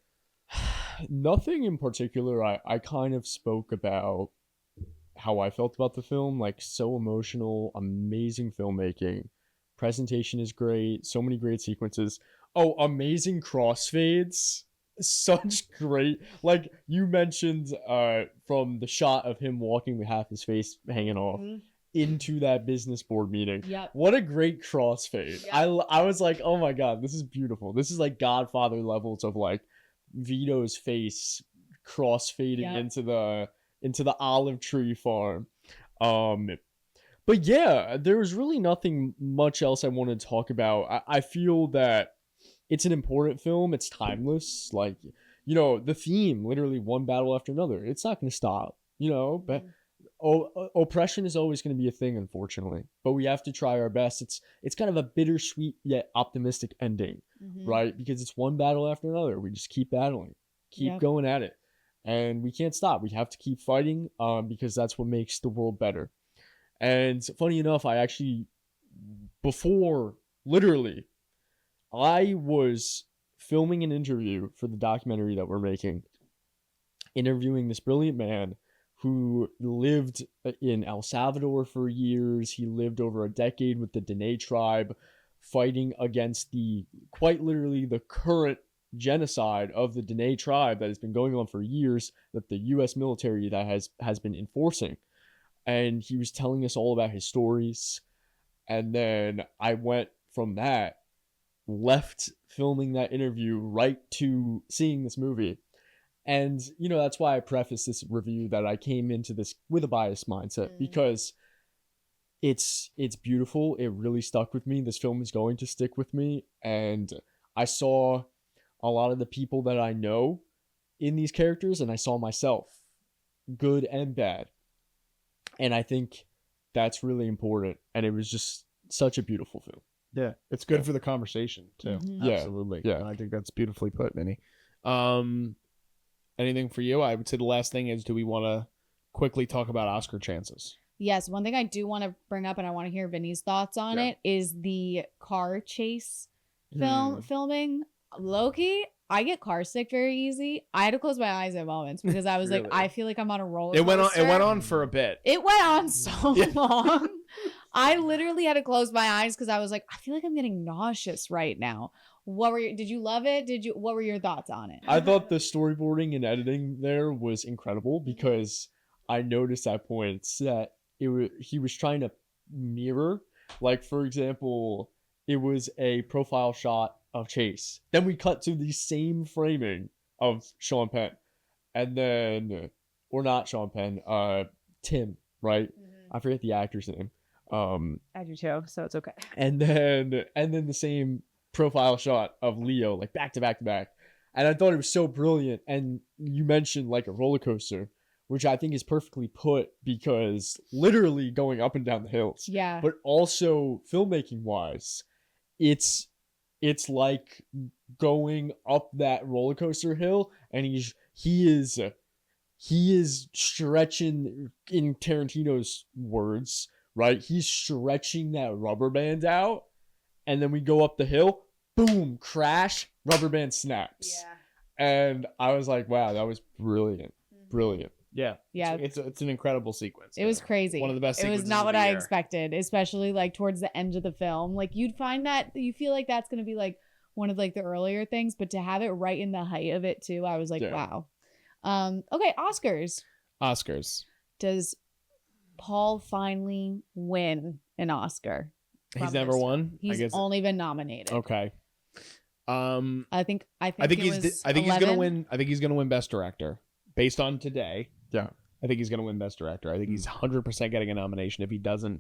Nothing in particular. I kind of spoke about how I felt about the film, like so emotional, amazing filmmaking, presentation is great, so many great sequences. Oh, amazing crossfades, such great, like you mentioned, from the shot of him walking with half his face hanging off into that business board meeting. What a great crossfade. I was like, oh my god, this is beautiful. This is like Godfather levels of like Vito's face crossfading into the olive tree farm. But yeah, there was really nothing much else I wanted to talk about. I feel that it's an important film. It's timeless. Like, you know, the theme, literally one battle after another. It's not going to stop, you know, but oppression is always going to be a thing, unfortunately, but we have to try our best. It's kind of a bittersweet yet optimistic ending, right? Because it's one battle after another. We just keep battling, keep going at it. And we can't stop. We have to keep fighting because that's what makes the world better. And funny enough, I actually, literally, I was filming an interview for the documentary that we're making, interviewing this brilliant man who lived in El Salvador for years. He lived over a decade with the Dene tribe, fighting against quite literally the current genocide of the Dene tribe that has been going on for years, that the U.S. military that has been enforcing. And he was telling us all about his stories. And then I went from that, left filming that interview right to seeing this movie. And, you know, that's why I preface this review that I came into this with a biased mindset, because it's beautiful. It really stuck with me. This film is going to stick with me, and I saw a lot of the people that I know in these characters, and I saw myself, good and bad. And I think that's really important, and it was just such a beautiful film. Yeah, it's good for the conversation too. Mhm. Yeah, Absolutely. yeah. I think that's beautifully put, Vinny. Anything for you? I would say the last thing is, do we want to quickly talk about Oscar chances? Yes, one thing I do want to bring up, and I want to hear Vinny's thoughts on Yeah. it, is the car chase Hmm. filming. Loki, I get car sick very easy. I had to close my eyes at moments because I was like, Really? I feel like I'm on a roller It coaster. went on for a bit. It went on so Yeah. long. I literally had to close my eyes because I was like, I feel like I'm getting nauseous right now. Did you love it? What were your thoughts on it? I thought the storyboarding and editing there was incredible because I noticed at points that he was trying to mirror, like for example, it was a profile shot of Chase. Then we cut to the same framing of Sean Penn, and then or not Sean Penn, Tim, right? I forget the actor's name. I do too, so it's okay. And then the same profile shot of Leo, like back to back to back. And I thought it was so brilliant. And you mentioned like a roller coaster, which I think is perfectly put because literally going up and down the hills. Yeah. But also filmmaking wise, it's like going up that roller coaster hill, and he is stretching, in Tarantino's words, right? He's stretching that rubber band out, and then we go up the hill, boom, crash, rubber band snaps. And I was like, wow, that was brilliant. Brilliant. Yeah. Yeah. It's an incredible sequence. It was crazy. One of the best It was sequences not of what the I year. expected, especially like towards the end of the film. Like you feel like that's going to be like one of like the earlier things, but to have it right in the height of it too, I was like, Yeah. wow. Okay, Oscars. Does Paul finally win an Oscar? He's from never this won. film? He's only been nominated. Okay. I think I think he's gonna 11. win. I think he's gonna win Best Director based on today. Yeah. I think he's gonna win Best Director. I think he's 100% getting a nomination. If he doesn't,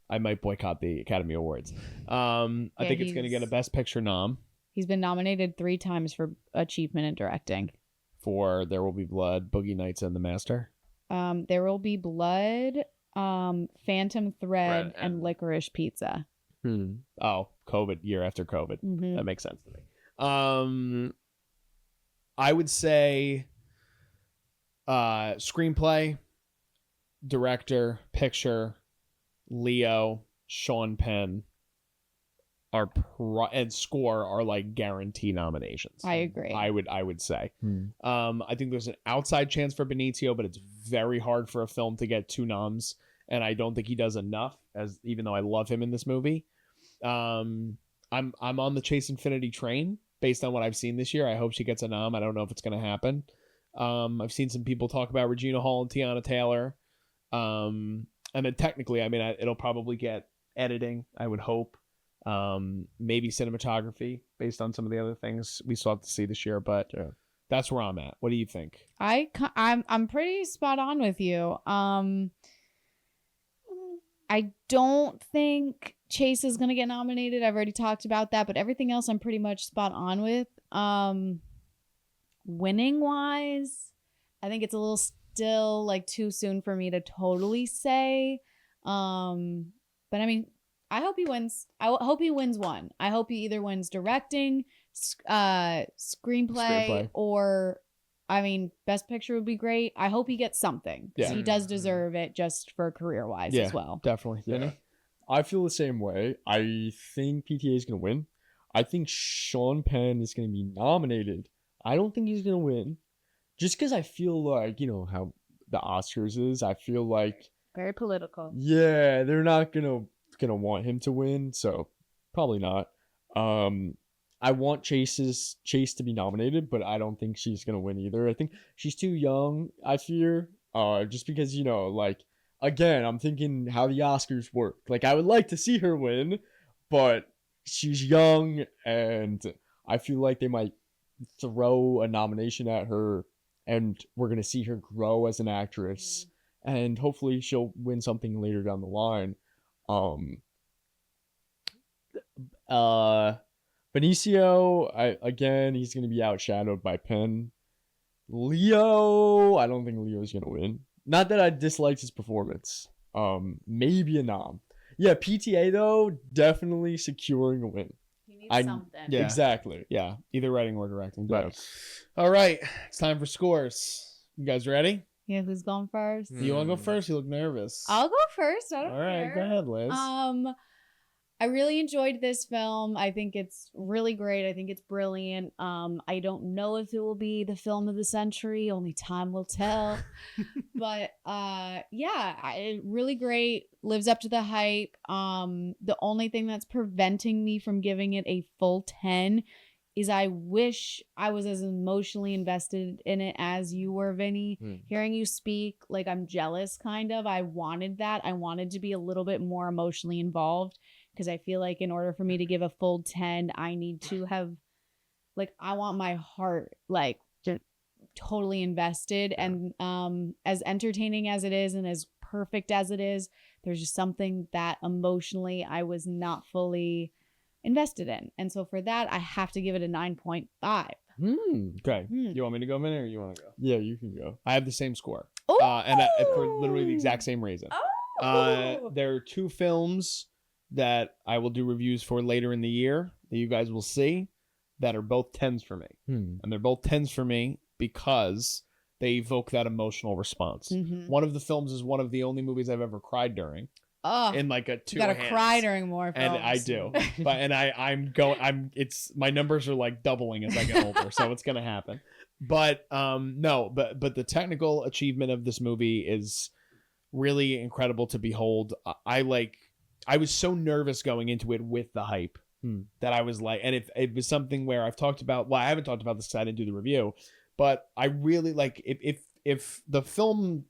I might boycott the Academy Awards. I think it's gonna get a Best Picture nom He's been nominated 3 times for achievement in directing. for There Will Be Blood, Boogie Nights, and The Master. There Will Be Blood, Phantom Thread, Thread and and- Licorice Pizza. Oh, COVID, year after COVID. Mhm. That makes sense to me. I would say screenplay, director, picture, Leo, Sean Penn and score are like guarantee nominations. I agree. I would say. I think there's an outside chance for Benicio, but it's very hard for a film to get 2 noms, and I don't think he does enough. Even though I love him in this movie, I'm on the Chase Infiniti train based on what I've seen this year. I hope she gets a nom. I don't know if it's going to happen. I've seen some people talk about Regina Hall and Tiana Taylor, and then technically, I mean, it'll probably get editing. I would hope. Maybe cinematography based on some of the other things we still have to see this year, but that's where I'm at. What do you think? I'm pretty spot on with you. I don't think Chase is gonna get nominated. I've already talked about that, but everything else I'm pretty much spot on with. Winning wise, I think it's a little still like too soon for me to totally say. But I mean, I hope he wins. I hope he wins one. I hope he either wins directing, screenplay, or, I mean, Best Picture would be great. I hope he gets something. Yeah. He does deserve it just for career-wise as well. Definitely. Yeah. I feel the same way. I think PTA is going to win. I think Sean Penn is going to be nominated. I don't think he's going to win. Just because I feel like, you know, how the Oscars is. I feel like... Very political. Yeah, they're not going to want him to win, so probably not. I want Chase to be nominated, but I don't think she's going to win either. I think she's too young, I fear. Just because, you know, like... Again, I'm thinking how the Oscars work. Like, I would like to see her win, but she's young, and I feel like they might throw a nomination at her, and we're going to see her grow as an actress, and hopefully she'll win something later down the line. Benicio, again, he's gonna be outshadowed by Penn. Leo, I don't think Leo's gonna win. Not that I disliked his performance. Maybe a nom. Yeah, PTA though, definitely securing a win. He needs I- something. Yeah. Exactly. Yeah, either writing or directing. But Right. all right, it's time for scores. You guys ready? Yeah, who's going first? You want to go first? You look nervous. I'll go first. I don't All right, care. go ahead, Liz. I really enjoyed this film. I think it's really great. I think it's brilliant. I don't know if it will be the film of the century. Only time will tell. But it really great. Lives up to the hype. The only thing that's preventing me from giving it a full 10 is I wish I was as emotionally invested in it as you were, Vinny. Hearing you speak, like, I'm jealous, kind of. I wanted that. I wanted to be a little bit more emotionally involved, because I feel like in order for me to give a full 10, I need to have, like, I want my heart, like, just totally invested. And as entertaining as it is and as perfect as it is, there's just something that emotionally I was not fully invested in. And so for that, I have to give it a 9.5. Okay. You want me to go, Vinny, or you want to go? Yeah, you can go. I have the same score. Ooh! And for literally the exact same reason. There are two films that I will do reviews for later in the year that you guys will see that are both 10s for me. And they're both 10s for me because they evoke that emotional response. One of the films is one of the only movies I've ever cried during. In like a two You gotta hands. cry during more films. And I do. It's my numbers are like doubling as I get older, so it's gonna happen. But but the technical achievement of this movie is really incredible to behold. I was so nervous going into it with the hype that I was like, and it was something where I've talked about. Well, I haven't talked about this because I didn't do the review, but I really like if the films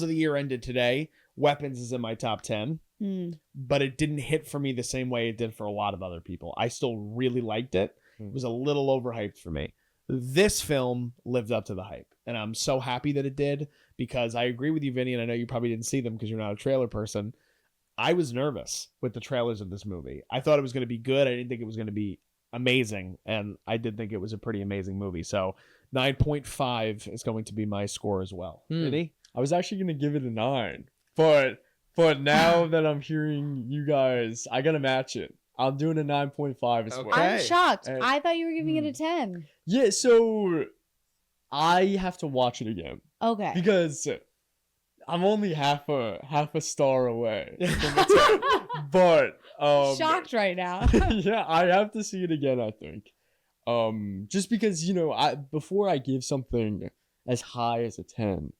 of the year ended today, Weapons is in my top 10, but it didn't hit for me the same way it did for a lot of other people. I still really liked it. It was a little overhyped for me. This film lived up to the hype, and I'm so happy that it did, because I agree with you, Vinny, and I know you probably didn't see them because you're not a trailer person. I was nervous with the trailers of this movie. I thought it was going to be good. I didn't think it was going to be amazing, and I did think it was a pretty amazing movie. So 9.5 is going to be my score as well. Vinny? I was actually gonna give it a 9, but now that I'm hearing you guys, I gotta match it. I'm doing a 9.5 as well. I'm shocked. And- I thought you were giving it a 10. Yeah, so I have to watch it again Okay. because I'm only half a star away from a 10. But Shocked right now. yeah, I have to see it again, I think. Just because, before I give something as high as a 10,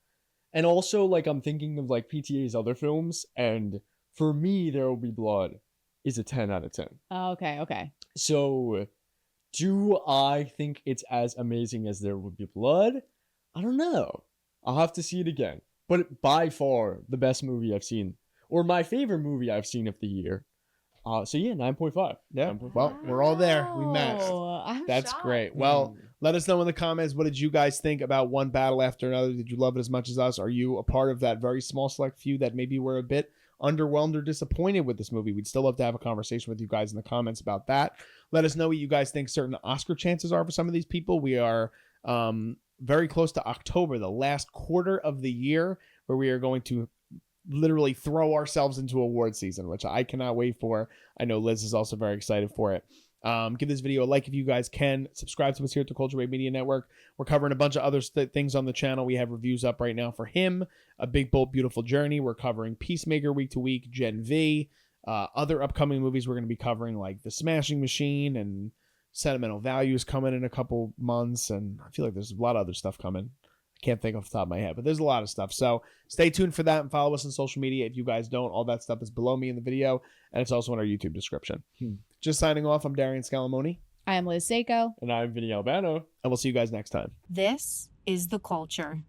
and also, like, I'm thinking of, like, PTA's other films, and for me, There Will Be Blood is a 10 out of 10. Okay. So, do I think it's as amazing as There Will Be Blood? I don't know. I'll have to see it again. But by far, the best movie I've seen, or my favorite movie I've seen of the year. So yeah, 9.5. Yeah. 9.5. Well, we're all there. We matched. I'm That's shocked. great. Well, let us know in the comments, what did you guys think about One Battle After Another? Did you love it as much as us? Are you a part of that very small select few that maybe were a bit underwhelmed or disappointed with this movie? We'd still love to have a conversation with you guys in the comments about that. Let us know what you guys think certain Oscar chances are for some of these people. We are very close to October, the last quarter of the year, where we are going to literally throw ourselves into award season, which I cannot wait for. I know Liz is also very excited for it. Give this video a like if you guys can. Subscribe to us here at the Culture Wave Media Network. We're covering a bunch of other things on the channel. We have reviews up right now for Him, A Big Bold Beautiful Journey. We're covering Peacemaker week to week, Gen V. Other upcoming movies we're going to be covering, like The Smashing Machine and Sentimental Values, coming in a couple months, and I feel like there's a lot of other stuff coming. I can't think off the top of my head, but there's a lot of stuff. So stay tuned for that and follow us on social media. If you guys don't, all that stuff is below me in the video, and it's also in our YouTube description. Just signing off, I'm Darian Scalamoni. I am Liz Seiko. And I'm Vinny Albano. And we'll see you guys next time. This is the culture.